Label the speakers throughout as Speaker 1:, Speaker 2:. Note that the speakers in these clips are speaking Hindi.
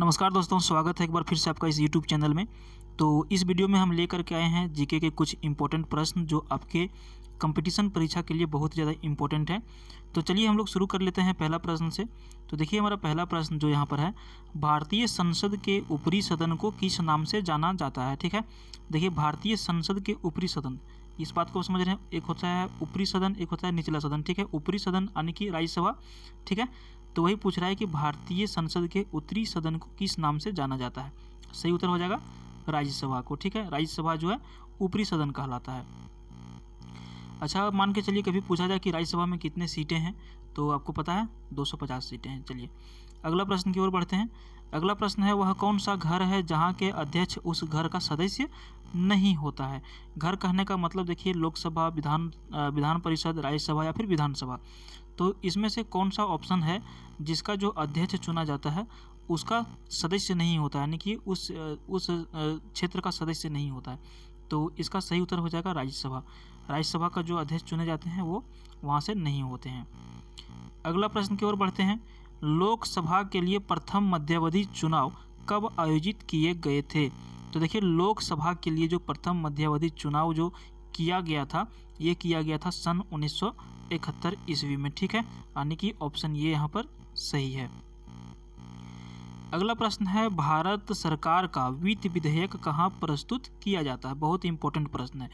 Speaker 1: नमस्कार दोस्तों, स्वागत है एक बार फिर से आपका इस यूट्यूब चैनल में। तो इस वीडियो में हम लेकर के आए हैं जीके के कुछ इंपॉर्टेंट प्रश्न जो आपके कंपटीशन परीक्षा के लिए बहुत ज़्यादा इंपॉर्टेंट है। तो चलिए हम लोग शुरू कर लेते हैं पहला प्रश्न से। तो देखिए हमारा पहला प्रश्न जो यहाँ पर है, भारतीय संसद के ऊपरी सदन को किस नाम से जाना जाता है। ठीक है, देखिए भारतीय संसद के ऊपरी सदन, इस बात को समझ रहे हैं। एक होता है ऊपरी सदन, एक होता है निचला सदन। ठीक है, ऊपरी सदन यानी कि राज्यसभा। ठीक है, तो वही पूछ रहा है कि भारतीय संसद के उत्तरी सदन को किस नाम से जाना जाता है। सही उत्तर हो जाएगा राज्यसभा को। ठीक है, राज्यसभा जो है ऊपरी सदन कहलाता है। अच्छा, मान के चलिए कभी पूछा जाए कि राज्यसभा में कितने सीटें हैं, तो आपको पता है 250 सीटें हैं। चलिए अगला प्रश्न की ओर बढ़ते हैं। अगला प्रश्न है, वह कौन सा घर है जहाँ के अध्यक्ष उस घर का सदस्य नहीं होता है। घर कहने का मतलब देखिए लोकसभा, विधान परिषद, राज्यसभा या फिर विधानसभा। तो इसमें से कौन सा ऑप्शन है जिसका जो अध्यक्ष चुना जाता है उसका सदस्य नहीं होता है, यानी कि उस क्षेत्र का सदस्य नहीं होता है। तो इसका सही उत्तर हो जाएगा राज्यसभा। राज्यसभा का जो अध्यक्ष चुने जाते हैं वो वहाँ से नहीं होते हैं। अगला प्रश्न की ओर बढ़ते हैं। लोकसभा के लिए प्रथम मध्यावधि चुनाव कब आयोजित किए गए थे। तो देखिए लोकसभा के लिए जो प्रथम मध्यावधि चुनाव जो किया गया था, ये किया गया था सन 1971 ईस्वी में। ठीक है, यानी कि ऑप्शन ये यहाँ पर सही है। अगला प्रश्न है, भारत सरकार का वित्त विधेयक कहाँ प्रस्तुत किया जाता है। बहुत इंपॉर्टेंट प्रश्न है।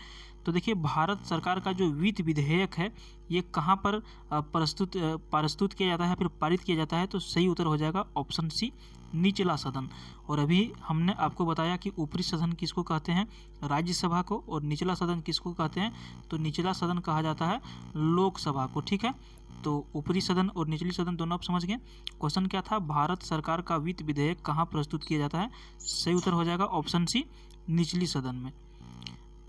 Speaker 1: तो देखिए भारत सरकार का जो वित्त विधेयक है ये कहाँ पर प्रस्तुत किया जाता है, फिर पारित किया जाता है। तो सही उत्तर हो जाएगा ऑप्शन सी, निचला सदन। और अभी हमने आपको बताया कि ऊपरी सदन किसको कहते हैं, राज्यसभा को, और निचला सदन किसको कहते हैं, तो निचला सदन कहा जाता है लोकसभा को। ठीक है, तो ऊपरी सदन और निचली सदन दोनों आप समझ गए। क्वेश्चन क्या था, भारत सरकार का वित्त विधेयक कहाँ प्रस्तुत किया जाता है। सही उत्तर हो जाएगा ऑप्शन सी, निचली सदन में।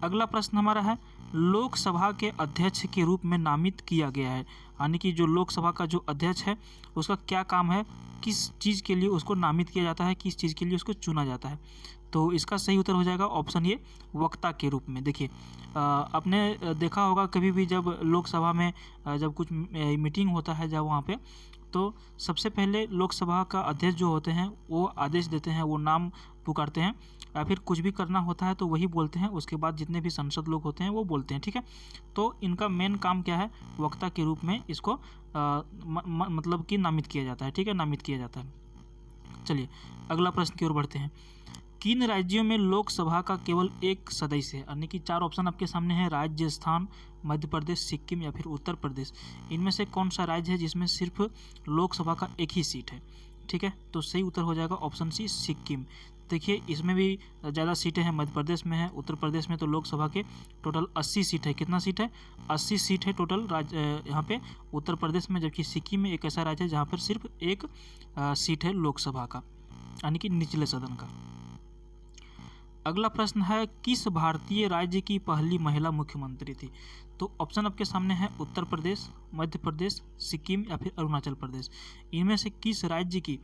Speaker 1: अगला प्रश्न हमारा है, लोकसभा के अध्यक्ष के रूप में नामित किया गया है, यानी कि जो लोकसभा का जो अध्यक्ष है उसका क्या काम है, किस चीज़ के लिए उसको नामित किया जाता है, किस चीज़ के लिए उसको चुना जाता है। तो इसका सही उत्तर हो जाएगा ऑप्शन ये, वक्ता के रूप में। देखिए आपने देखा होगा कभी भी जब लोकसभा में जब कुछ मीटिंग होता है जब वहाँ पे, तो सबसे पहले लोकसभा का अध्यक्ष जो होते हैं वो आदेश देते हैं, वो नाम पुकारते हैं, या फिर कुछ भी करना होता है तो वही बोलते हैं। उसके बाद जितने भी सांसद लोग होते हैं वो बोलते हैं। ठीक है, तो इनका मेन काम क्या है, वक्ता के रूप में इसको मतलब कि नामित किया जाता है। ठीक है, नामित किया जाता है। चलिए अगला प्रश्न की ओर बढ़ते हैं। किन राज्यों में लोकसभा का केवल एक सदस्य है, यानी कि चार ऑप्शन आपके सामने है, राजस्थान, मध्य प्रदेश, सिक्किम या फिर उत्तर प्रदेश। इनमें से कौन सा राज्य है जिसमें सिर्फ लोकसभा का एक ही सीट है। ठीक है, तो सही उत्तर हो जाएगा ऑप्शन सी, सिक्किम। देखिए इसमें भी ज़्यादा सीटें हैं, मध्य प्रदेश में है, उत्तर प्रदेश में तो लोकसभा के टोटल 80 सीट है। कितना सीट है, 80 सीट है टोटल यहाँ पे उत्तर प्रदेश में। जबकि सिक्किम में एक ऐसा राज्य है जहाँ पर सिर्फ एक सीट है लोकसभा का, यानी कि निचले सदन का। अगला प्रश्न है, किस भारतीय राज्य की पहली महिला मुख्यमंत्री थी। तो ऑप्शन आपके सामने है, उत्तर प्रदेश, मध्य प्रदेश, सिक्किम या फिर अरुणाचल प्रदेश। इनमें से किस राज्य की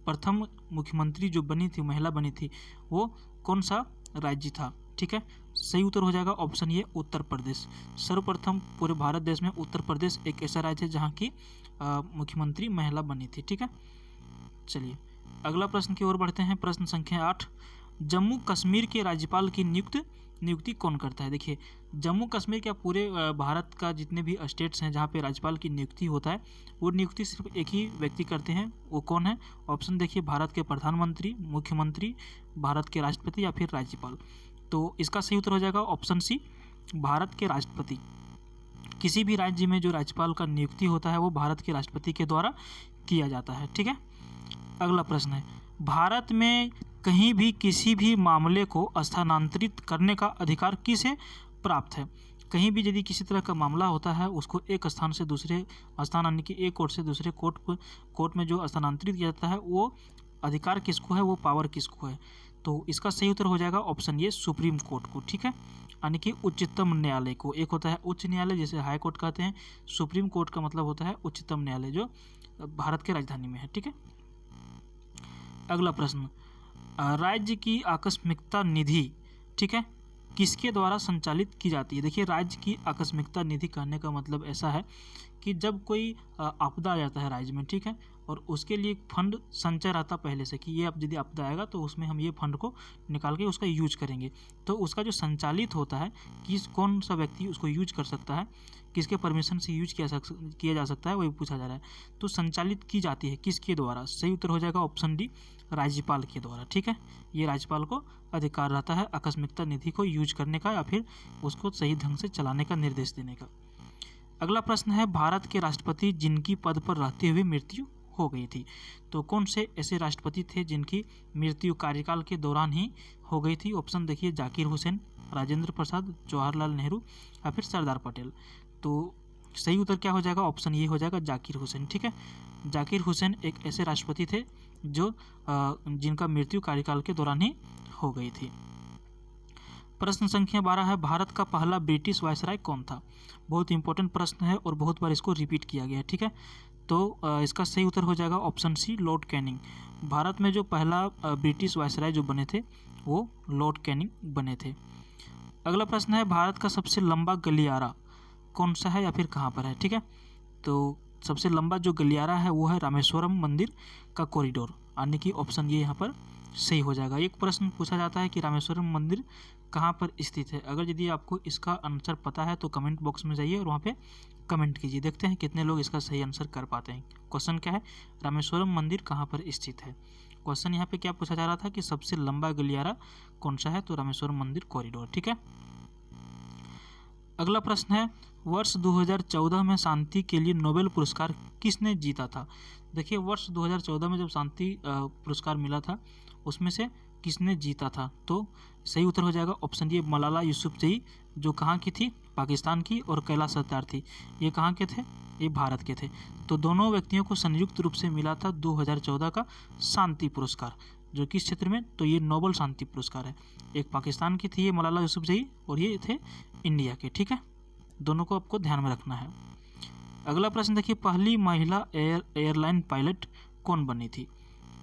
Speaker 1: प्रथम मुख्यमंत्री जो बनी थी, महिला बनी थी, वो कौन सा राज्य था। ठीक है, सही उत्तर हो जाएगा ऑप्शन ये, उत्तर प्रदेश। सर्वप्रथम पूरे भारत देश में उत्तर प्रदेश एक ऐसा राज्य है जहाँ की मुख्यमंत्री महिला बनी थी। ठीक है, चलिए अगला प्रश्न की ओर बढ़ते हैं। प्रश्न संख्या 8, जम्मू कश्मीर के राज्यपाल की नियुक्ति कौन करता है। देखिए जम्मू कश्मीर क्या पूरे भारत का जितने भी स्टेट्स हैं जहाँ पे राज्यपाल की नियुक्ति होता है, वो नियुक्ति सिर्फ एक ही व्यक्ति करते हैं। वो कौन है, ऑप्शन देखिए, भारत के प्रधानमंत्री, मुख्यमंत्री, भारत के राष्ट्रपति या फिर राज्यपाल। तो इसका सही उत्तर हो जाएगा ऑप्शन सी, भारत के राष्ट्रपति। किसी भी राज्य में जो राज्यपाल का नियुक्ति होता है वो भारत के राष्ट्रपति के द्वारा किया जाता है। ठीक है, अगला प्रश्न है, भारत में कहीं भी किसी भी मामले को स्थानांतरित करने का अधिकार किसे प्राप्त है। कहीं भी यदि किसी तरह का मामला होता है उसको एक स्थान से दूसरे स्थान, यानी कि एक कोर्ट से दूसरे कोर्ट में जो स्थानांतरित किया जाता है वो अधिकार किसको है, वो पावर किसको है। तो इसका सही उत्तर हो जाएगा ऑप्शन ये, सुप्रीम कोर्ट को। ठीक है, यानी कि उच्चतम न्यायालय को। एक होता है उच्च न्यायालय जिसे हाई कोर्ट कहते हैं, सुप्रीम कोर्ट का मतलब होता है उच्चतम न्यायालय जो भारत के राजधानी में है। ठीक है, अगला प्रश्न, राज्य की आकस्मिकता निधि, ठीक है, किसके द्वारा संचालित की जाती है। देखिए राज्य की आकस्मिकता निधि कहने का मतलब ऐसा है कि जब कोई आपदा आ जाता है राज्य में, ठीक है, और उसके लिए फंड संचय रहता पहले से कि ये अब यदि आपदा आएगा तो उसमें हम ये फंड को निकाल के उसका यूज करेंगे। तो उसका जो संचालित होता है कौन सा व्यक्ति उसको यूज कर सकता है, किसके परमिशन से यूज किया जा सकता है, वही पूछा जा रहा है। तो संचालित की जाती है किसके द्वारा? सही उत्तर हो जाएगा ऑप्शन डी, राज्यपाल के द्वारा। ठीक है, ये राज्यपाल को अधिकार रहता है आकस्मिकता निधि को यूज करने का या फिर उसको सही ढंग से चलाने का निर्देश देने का। अगला प्रश्न है, भारत के राष्ट्रपति जिनकी पद पर रहते हुए मृत्यु हो गई थी। तो कौन से ऐसे राष्ट्रपति थे जिनकी मृत्यु कार्यकाल के दौरान ही हो गई थी? ऑप्शन देखिए, जाकिर हुसैन, राजेंद्र प्रसाद, जवाहरलाल नेहरू या फिर सरदार पटेल। तो सही उत्तर क्या हो जाएगा? ऑप्शन ये हो जाएगा, जाकिर हुसैन। ठीक है, जाकिर हुसैन एक ऐसे राष्ट्रपति थे जो जिनका मृत्यु कार्यकाल के दौरान ही हो गई थी। प्रश्न संख्या 12 है, भारत का पहला ब्रिटिश वायसराय कौन था? बहुत इंपॉर्टेंट प्रश्न है और बहुत बार इसको रिपीट किया गया है। ठीक है, तो इसका सही उत्तर हो जाएगा ऑप्शन सी, लॉर्ड कैनिंग। भारत में जो पहला ब्रिटिश वायसराय जो बने थे वो लॉर्ड कैनिंग बने थे। अगला प्रश्न है, भारत का सबसे लंबा गलियारा कौन सा है या फिर कहाँ पर है? ठीक है, तो सबसे लंबा जो गलियारा है वो है रामेश्वरम मंदिर का कॉरिडोर, यानी कि ऑप्शन ये यहाँ पर सही हो जाएगा। एक प्रश्न पूछा जाता है कि रामेश्वरम मंदिर कहाँ पर स्थित है। अगर यदि आपको इसका आंसर पता है तो कमेंट बॉक्स में जाइए और वहाँ पे कमेंट कीजिए, देखते हैं कितने लोग इसका सही आंसर कर पाते हैं। क्वेश्चन क्या है? रामेश्वरम मंदिर कहाँ पर स्थित है। क्वेश्चन यहाँ पे क्या पूछा जा रहा था कि सबसे लंबा गलियारा कौन सा है, तो रामेश्वरम मंदिर कॉरिडोर। ठीक है, अगला प्रश्न है, वर्ष 2014 में शांति के लिए नोबेल पुरस्कार किसने जीता था? देखिए, वर्ष 2014 में जब शांति पुरस्कार मिला था उसमें से किसने जीता था? तो सही उत्तर हो जाएगा ऑप्शन ये, मलाला यूसुफजई, जो कहाँ की थी? पाकिस्तान की, और कैलाश सत्यार्थी, ये कहाँ के थे? ये भारत के थे। तो दोनों व्यक्तियों को संयुक्त रूप से मिला था 2014 का शांति पुरस्कार, जो किस क्षेत्र में? तो ये नोबेल शांति पुरस्कार है। एक पाकिस्तान की थी ये मलाला यूसुफजई और ये थे इंडिया के। ठीक है, दोनों को आपको ध्यान में रखना है। अगला प्रश्न देखिए, पहली महिला एयरलाइन पायलट कौन बनी थी?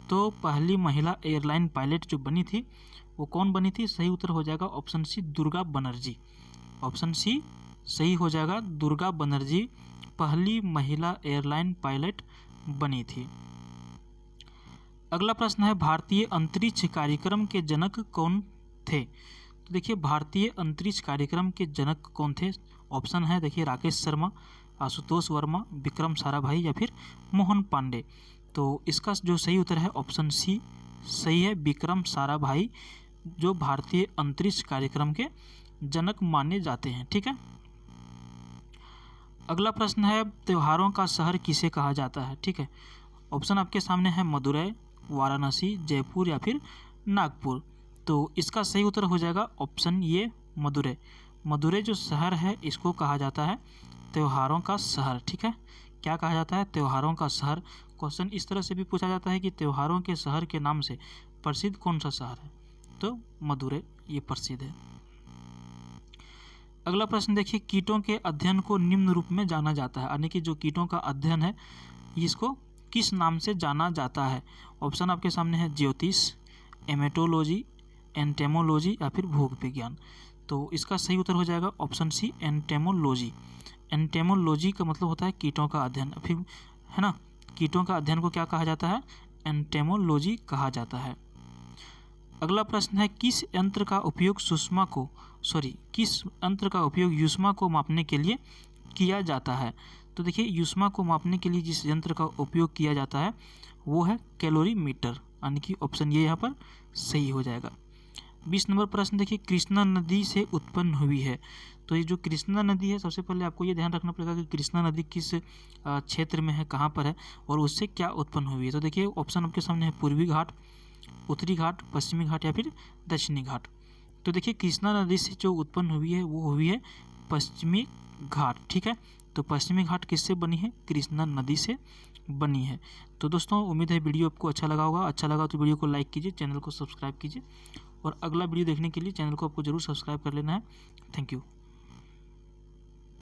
Speaker 1: तो पहली महिला एयरलाइन पायलट जो बनी थी वो कौन बनी थी? सही उत्तर हो जाएगा option C, Durga Banerjee. Option C सही हो जाएगा, दुर्गा बनर्जी पहली महिला एयरलाइन पायलट बनी थी। अगला प्रश्न है, भारतीय अंतरिक्ष कार्यक्रम के जनक कौन थे? तो देखिए, भारतीय अंतरिक्ष कार्यक्रम के जनक कौन थे? ऑप्शन है देखिए, राकेश शर्मा, आशुतोष वर्मा, विक्रम साराभाई या फिर मोहन पांडे। तो इसका जो सही उत्तर है ऑप्शन सी सही है, विक्रम साराभाई जो भारतीय अंतरिक्ष कार्यक्रम के जनक माने जाते हैं। ठीक है, अगला प्रश्न है, त्योहारों का शहर किसे कहा जाता है? ठीक है, ऑप्शन आपके सामने है, मदुरई, वाराणसी, जयपुर या फिर नागपुर। तो इसका सही उत्तर हो जाएगा ऑप्शन ये, मदुरई। मदुरई जो शहर है इसको कहा जाता है त्योहारों का शहर। ठीक है, क्या कहा जाता है? त्योहारों का शहर। क्वेश्चन इस तरह से भी पूछा जाता है कि त्योहारों के शहर के नाम से प्रसिद्ध कौन सा शहर है? तो मदुरई ये प्रसिद्ध है। अगला प्रश्न देखिए, कीटों के अध्ययन को निम्न रूप में जाना जाता है, यानी कि जो कीटों का अध्ययन है इसको किस नाम से जाना जाता है? ऑप्शन आपके सामने है, ज्योतिष, एमेटोलॉजी, एंटेमोलॉजी या फिर भूख विज्ञान। तो इसका सही उत्तर हो जाएगा ऑप्शन सी, एंटेमोलॉजी। एंटेमोलॉजी का मतलब होता है कीटों का अध्ययन, फिर है ना, कीटों का अध्ययन को क्या कहा जाता है? एंटेमोलॉजी कहा जाता है। अगला प्रश्न है, किस यंत्र का उपयोग युष्मा को मापने के लिए किया जाता है? तो देखिए, युष्मा को मापने के लिए जिस यंत्र का उपयोग किया जाता है वो है कैलोरीमीटर, यानी कि ऑप्शन ये यहाँ पर सही हो जाएगा। 20 नंबर प्रश्न देखिए, कृष्णा नदी से उत्पन्न हुई है। तो ये जो कृष्णा नदी है, सबसे पहले आपको ये ध्यान रखना पड़ेगा कि कृष्णा नदी किस क्षेत्र में है, कहाँ पर है और उससे क्या उत्पन्न हुई है। तो देखिए, ऑप्शन आपके सामने है, पूर्वी घाट, उत्तरी घाट, पश्चिमी घाट या फिर दक्षिणी घाट। तो देखिए, कृष्णा नदी से जो उत्पन्न हुई है वो हुई है पश्चिमी घाट। ठीक है, तो पश्चिमी घाट किससे बनी है? कृष्णा नदी से बनी है। तो दोस्तों, उम्मीद है वीडियो आपको अच्छा लगा होगा। अच्छा लगा तो वीडियो को लाइक कीजिए, चैनल को सब्सक्राइब कीजिए और अगला वीडियो देखने के लिए चैनल को आपको जरूर सब्सक्राइब कर लेना है। Thank you.